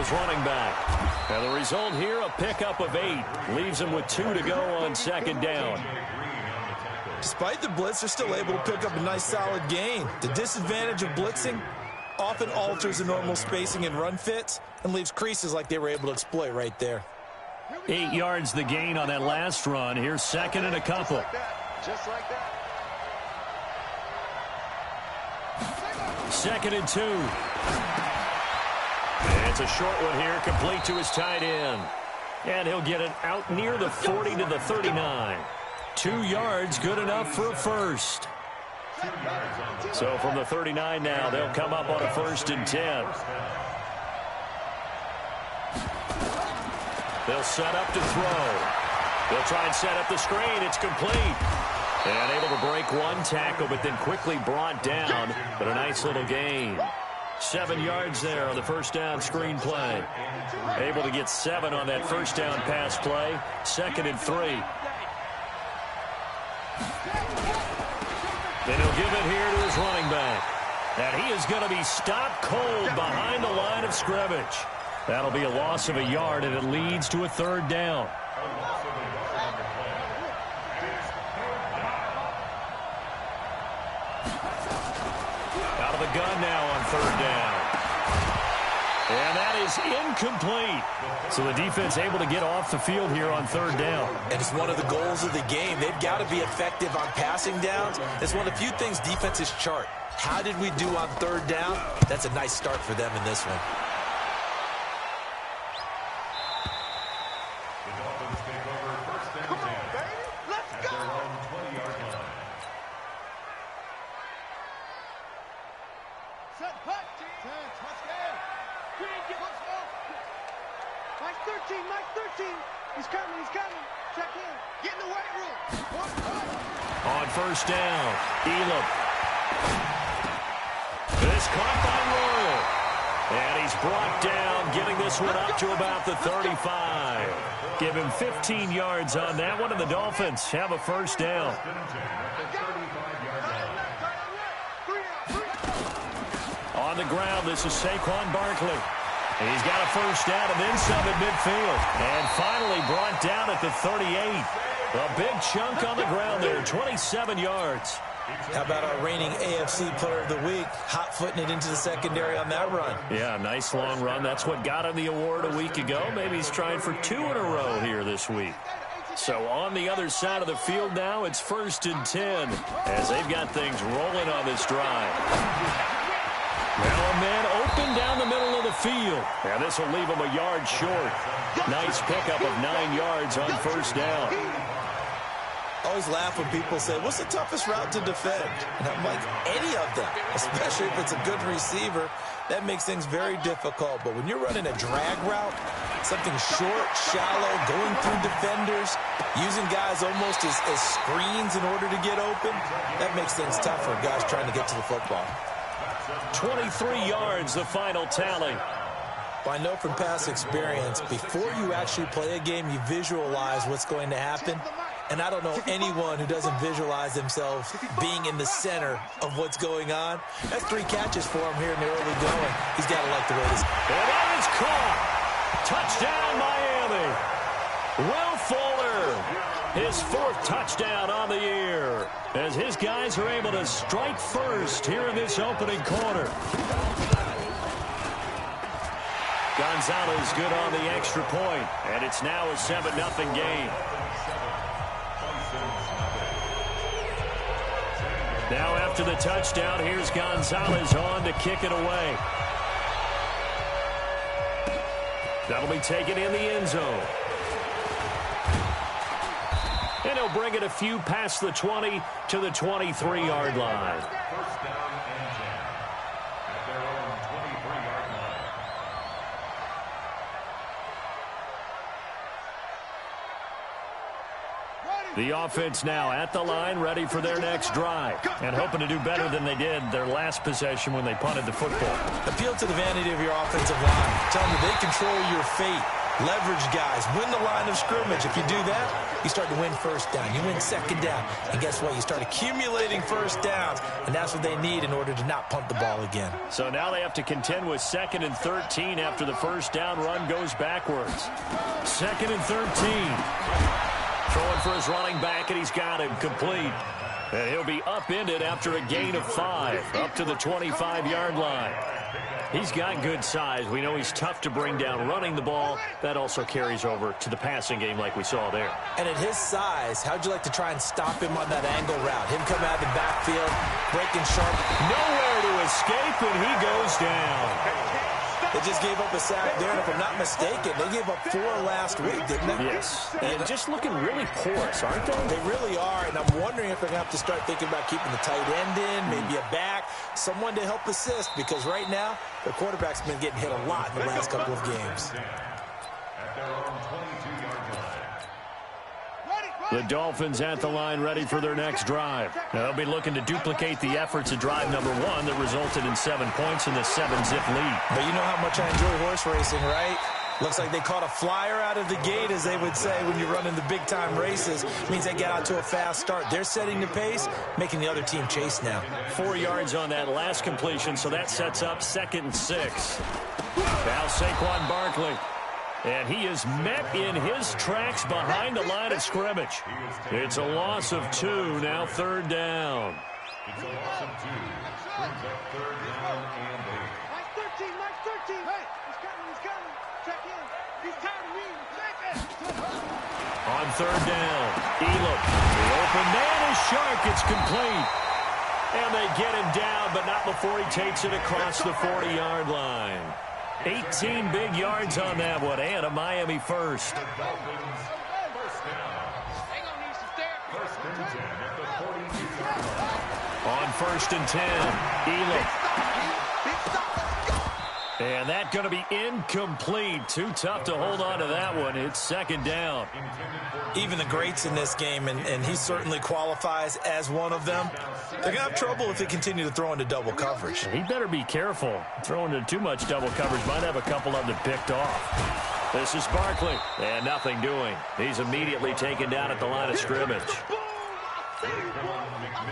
his running back. And the result here, a pickup of 8. Leaves him with 2 to go on second down. Despite the blitz, they're still able to pick up a nice solid gain. The disadvantage of blitzing often alters the normal spacing and run fits and leaves creases like they were able to exploit right there. 8 yards the gain on that last run. Here's second and a couple. Just like that. Second and 2. And it's a short one here, complete to his tight end. And he'll get it out near the 40 to the 39. 2 yards, good enough for a first. So from the 39 now, they'll come up on a 1st and 10. They'll set up to throw. They'll try and set up the screen. It's complete. And able to break one tackle, but then quickly brought down. But a nice little gain. 7 yards there on the first down screen play. Able to get 7 on that first down pass play. 2nd and 3. Then he'll give it here to his running back. And he is going to be stopped cold behind the line of scrimmage. That'll be a loss of a yard, and it leads to a 3rd down. Out of the gun now on 3rd down. And that is incomplete. So the defense able to get off the field here on 3rd down. And it's one of the goals of the game. They've got to be effective on passing downs. It's one of the few things defenses chart. How did we do on 3rd down? That's a nice start for them in this one. He's coming. Check in. Get in the weight room. On 1st down, Elam. This caught by Royal. And he's brought down, getting this one up to about the 35. Give him 15 yards on that one, and the Dolphins have a 1st down. On the ground, this is Saquon Barkley. He's got a 1st down and then some at midfield. And finally brought down at the 38. A big chunk on the ground there, 27 yards. How about our reigning AFC Player of the Week, hot-footing it into the secondary on that run? Yeah, nice long run. That's what got him the award a week ago. Maybe he's trying for 2 in a row here this week. So on the other side of the field now, it's 1st and 10 as they've got things rolling on this drive. Well, a man open down the middle of the field. And this will leave him a yard short. Nice pickup of 9 yards on 1st down. I always laugh when people say, what's the toughest route to defend? And I'm like, any of them, especially if it's a good receiver. That makes things very difficult. But when you're running a drag route, something short, shallow, going through defenders, using guys almost as screens in order to get open, that makes things tough for guys trying to get to the football. 23 yards, the final tally. I know from past experience, before you actually play a game, you visualize what's going to happen. And I don't know anyone who doesn't visualize themselves being in the center of what's going on. That's 3 catches for him here in the early going. He's got to like the way this. And that is caught. Touchdown, Miami. Will Fuller, his 4th touchdown on the year, as his guys are able to strike first here in this opening quarter. Gonzalez good on the extra point, and it's now a 7-0 game. Now after the touchdown, here's Gonzalez on to kick it away. That'll be taken in the end zone. And he'll bring it a few past the 20 to the 23-yard line. The offense now at the line, ready for their next drive, and hoping to do better than they did their last possession when they punted the football. Appeal to the vanity of your offensive line. Tell them that they control your fate. leverage guys, win the line of scrimmage. If you do that, you start to win first down. You win second down. And guess what? You start accumulating first downs, and that's what they need in order to not punt the ball again. So now they have to contend with 2nd and 13 after the first down run goes backwards. 2nd and 13. Throwing for his running back, and he's got him complete. And he'll be upended after a gain of 5, up to the 25-yard line. He's got good size. We know he's tough to bring down running the ball. That also carries over to the passing game like we saw there. And at his size, how'd you like to try and stop him on that angle route? Him coming out of the backfield, breaking sharp. Nowhere to escape, and he goes down. They just gave up a sack there, and if I'm not mistaken, they gave up 4 last week, didn't they? Yes. And just looking really porous, aren't they? They really are, and I'm wondering if they're going to have to start thinking about keeping the tight end in, maybe a back, someone to help assist, because right now, the quarterback's been getting hit a lot in the last couple of games. The Dolphins at the line ready for their next drive. Now, they'll be looking to duplicate the efforts of drive number 1 that resulted in 7 points in the 7-zip lead. But you know how much I enjoy horse racing, right? Looks like they caught a flyer out of the gate, as they would say when you're running the big-time races. It means they get out to a fast start. They're setting the pace, making the other team chase now. 4 yards on that last completion, so that sets up 2nd and 6. Now Saquon Barkley. And he is met in his tracks behind the line of scrimmage. It's a loss of 2, now 3rd down. It's a loss of 2. Brings up 3rd down and 8. Mike 13, Mike 13. Hey, he's coming. Check in. He's tired of me. Check it. On 3rd down, Elam. The open man is Shark. It's complete. And they get him down, but not before he takes it across the 40-yard line. 18 big yards on that one, and a Miami first. On 1st and 10, Elam. And that's going to be incomplete. Too tough to hold on to that one. It's 2nd down. Even the greats in this game, and he certainly qualifies as one of them, they're going to have trouble if they continue to throw into double coverage. He better be careful. Throwing into too much double coverage might have a couple of them picked off. This is Barkley, and nothing doing. He's immediately taken down at the line of scrimmage.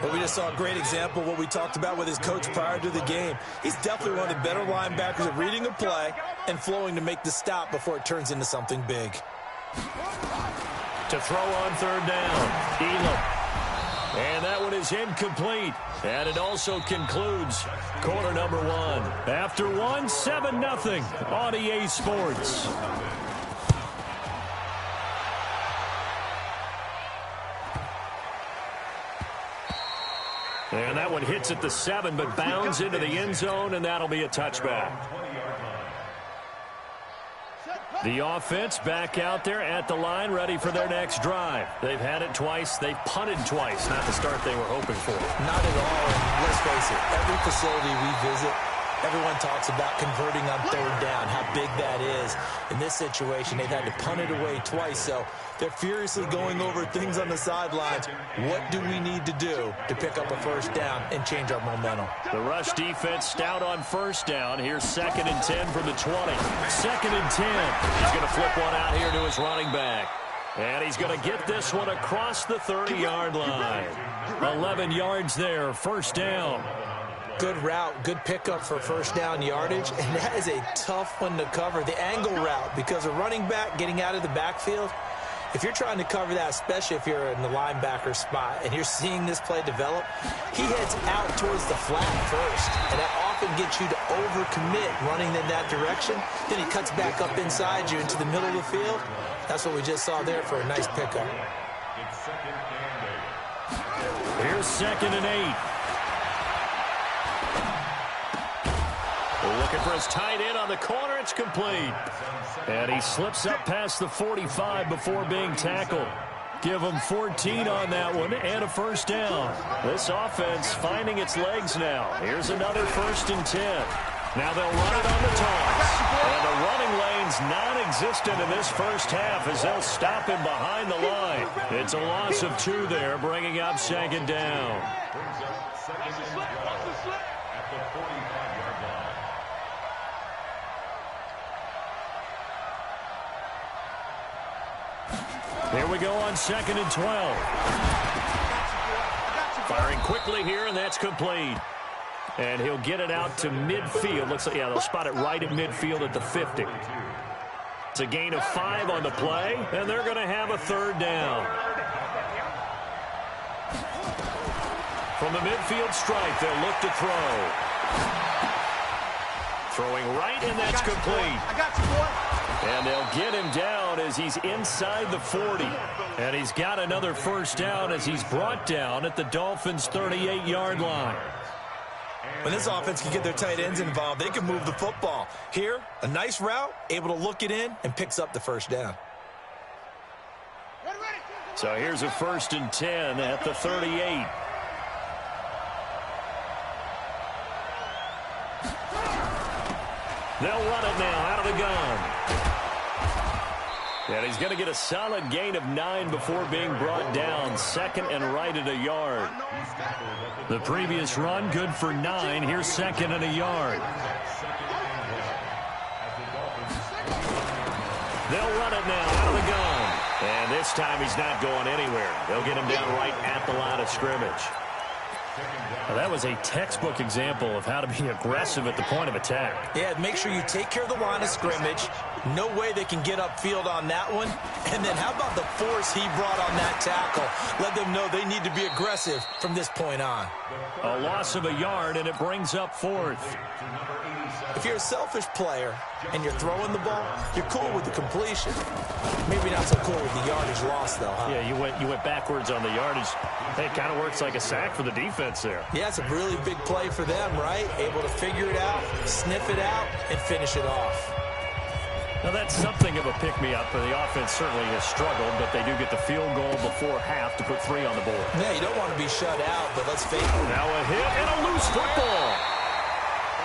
Well, we just saw a great example of what we talked about with his coach prior to the game. He's definitely one of the better linebackers at reading a play and flowing to make the stop before it turns into something big. To throw on 3rd down, Elam. And that one is incomplete. And it also concludes quarter number 1. After 1, 7-0 on EA Sports. And that one hits at the 7, but bounds into the end zone, and that'll be a touchback. The offense back out there at the line, ready for their next drive. They've had it twice. They've punted twice. Not the start they were hoping for. Not at all. And let's face it, every facility we visit, everyone talks about converting on 3rd down, how big that is. In this situation, they've had to punt it away twice, so they're furiously going over things on the sidelines. What do we need to do to pick up a 1st down and change our momentum? The rush defense stout on 1st down. Here's 2nd and 10 from the 20. 2nd and 10. He's going to flip one out here to his running back. And he's going to get this one across the 30-yard line. 11 yards there, 1st down. Good route, good pickup for 1st down yardage, and that is a tough one to cover, the angle route, because a running back getting out of the backfield, if you're trying to cover that, especially if you're in the linebacker spot and you're seeing this play develop, he heads out towards the flat first, and that often gets you to overcommit running in that direction. Then he cuts back up inside you into the middle of the field. That's what we just saw there for a nice pickup. Here's 2nd and 8. Looking for his tight end on the corner. It's complete. And he slips up past the 45 before being tackled. Give him 14 on that one and a 1st down. This offense finding its legs now. Here's another 1st and 10. Now they'll run it on the toss. And the running lane's non-existent in this 1st half as they'll stop him behind the line. It's a loss of 2 there, bringing up 2nd down. Here we go on 2nd and 12. Firing quickly here, and that's complete. And he'll get it out to midfield. Looks like, yeah, they'll spot it right at midfield at the 50. It's a gain of 5 on the play, and they're going to have a 3rd down. From the midfield stripe, they'll look to throw. Throwing right, and that's complete. I got you, boy. And they'll get him down as he's inside the 40. And he's got another 1st down as he's brought down at the Dolphins' 38-yard line. When this offense can get their tight ends involved, they can move the football. Here, a nice route, able to look it in, and picks up the 1st down. So here's a 1st and 10 at the 38. They'll run it now out of the gun. And he's going to get a solid gain of 9 before being brought down. 2nd and right at a yard. The previous run good for 9. Here's 2nd and a yard. They'll run it now out of the gun. And this time he's not going anywhere. They'll get him down right at the line of scrimmage. Well, that was a textbook example of how to be aggressive at the point of attack. Yeah, make sure you take care of the line of scrimmage. No way they can get upfield on that one. And then how about the force he brought on that tackle? Let them know they need to be aggressive from this point on. A loss of a yard, and it brings up 4th. If you're a selfish player and you're throwing the ball, you're cool with the completion. Maybe not so cool with the yardage loss, though, huh? Yeah, you went backwards on the yardage. Hey, it kind of works like a sack for the defense there. Yeah, it's a really big play for them, right? Able to figure it out, sniff it out, and finish it off. Now, that's something of a pick-me-up, and the offense certainly has struggled, but they do get the field goal before half to put 3 on the board. Yeah, you don't want to be shut out, but let's face it. Now a hit and a loose football.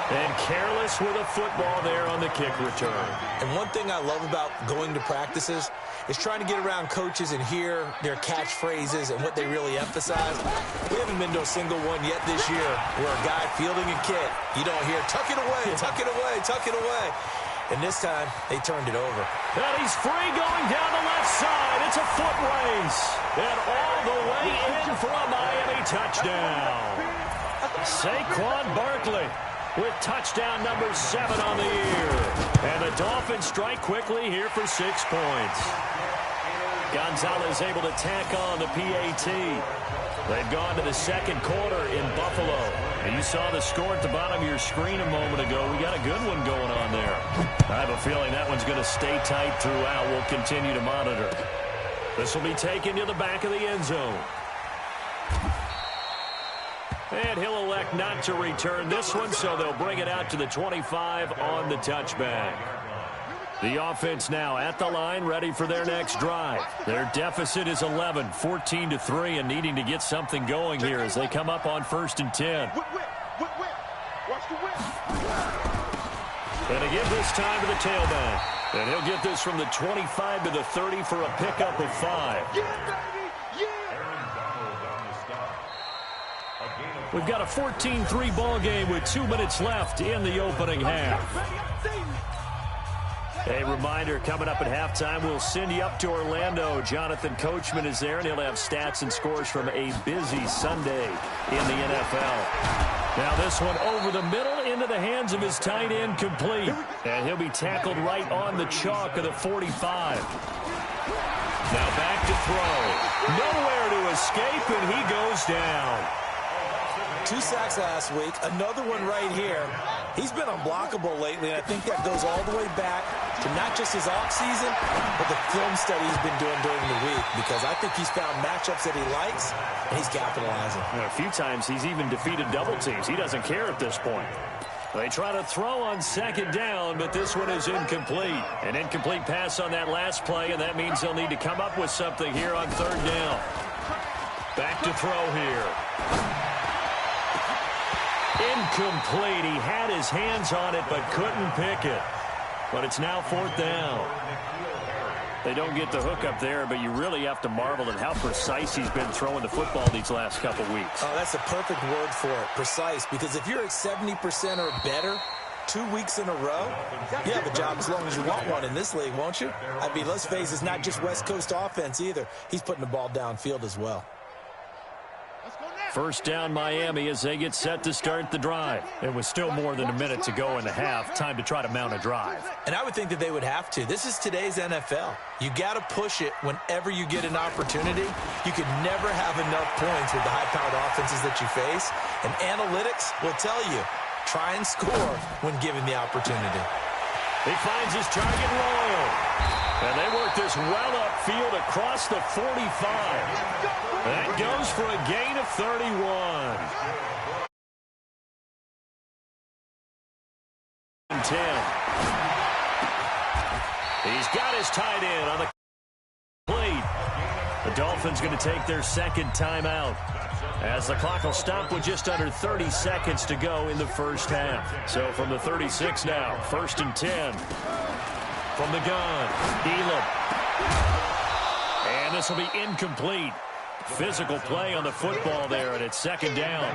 And careless with a football there on the kick return. And one thing I love about going to practices is trying to get around coaches and hear their catchphrases and what they really emphasize. We haven't been to a single one yet this year where a guy fielding a kick, you don't hear, tuck it away, tuck it away, tuck it away. And this time, they turned it over. And he's free going down the left side. It's a foot race. And all the way in for a Miami touchdown. Saquon Barkley with touchdown number 7 on the year. And the Dolphins strike quickly here for 6 points. Gonzalez able to tack on the PAT. They've gone to the 2nd quarter in Buffalo. And you saw the score at the bottom of your screen a moment ago. We got a good one going on there. I have a feeling that one's going to stay tight throughout. We'll continue to monitor. This will be taken to the back of the end zone. And he'll elect not to return this one, so they'll bring it out to the 25 on the touchback. The offense now at the line, ready for their next drive. Their deficit is 11, 14-3, and needing to get something going here as they come up on 1st and 10. And again this time to the tailback. And he'll get this from the 25 to the 30 for a pickup of 5. We've got a 14-3 ball game with 2 minutes left in the opening half. A reminder, coming up at halftime, we'll send you up to Orlando. Jonathan Coachman is there, and he'll have stats and scores from a busy Sunday in the NFL. Now this one over the middle into the hands of his tight end, complete. And he'll be tackled right on the chalk of the 45. Now back to throw. Nowhere to escape, and he goes down. 2 sacks last week, another one right here. He's been unblockable lately, and I think that goes all the way back to not just his offseason, but the film study he's been doing during the week, because I think he's found matchups that he likes, and he's capitalizing. A few times he's even defeated double teams. He doesn't care at this point. They try to throw on 2nd down, but this one is incomplete. An incomplete pass on that last play, and that means they'll need to come up with something here on 3rd down. Back to throw here. Incomplete. He had his hands on it but couldn't pick it. But it's now 4th down. They don't get the hook up there, but you really have to marvel at how precise he's been throwing the football these last couple weeks. Oh, that's a perfect word for it, precise, because if you're at 70% or better, 2 weeks in a row? You have a job as long as you want one in this league, won't you? I mean, let's face it, it's not just West Coast offense either. He's putting the ball downfield as well. First down Miami as they get set to start the drive. It was still more than a minute to go in the half. Time to try to mount a drive. And I would think that they would have to. This is today's NFL. You got to push it whenever you get an opportunity. You could never have enough points with the high-powered offenses that you face. And analytics will tell you, try and score when given the opportunity. He finds his target Royal. And they work this well upfield across the 45. That goes for a gain of 31. 10. He's got his tight end on the plate. The Dolphins going to take their second timeout as the clock will stop with just under 30 seconds to go in the first half. So from the 36 now, 1st and 10. From the gun, Elam. And this will be incomplete. Physical play on the football there, and it's second down.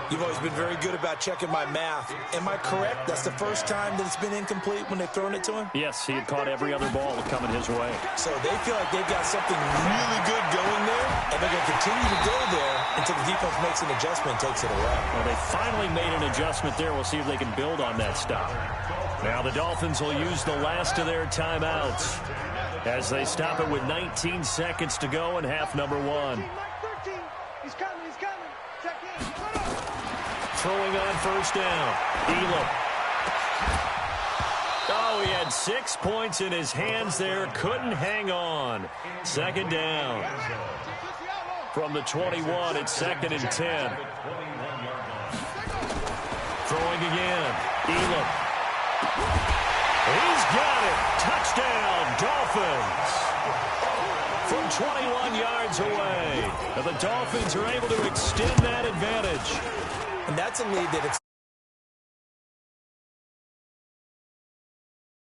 You've always been very good about checking my math. Am I correct? That's the first time that it's been incomplete when they've thrown it to him? Yes, he had caught every other ball coming his way. So they feel like they've got something really good going there, and they're going to continue to go there until the defense makes an adjustment and takes it away. Well, they finally made an adjustment there. We'll see if they can build on that stop. Now the Dolphins will use the last of their timeouts as they stop it with 19 seconds to go in half number 1. He's coming. Check in. Throwing on first down. Elam. Oh, he had 6 points in his hands there. Couldn't hang on. Second down. From the 21, it's 2nd and 10. Throwing again. Elam. He's got it. Touchdown, Dolphins. From 21 yards away. And the Dolphins are able to extend that advantage. And that's a lead that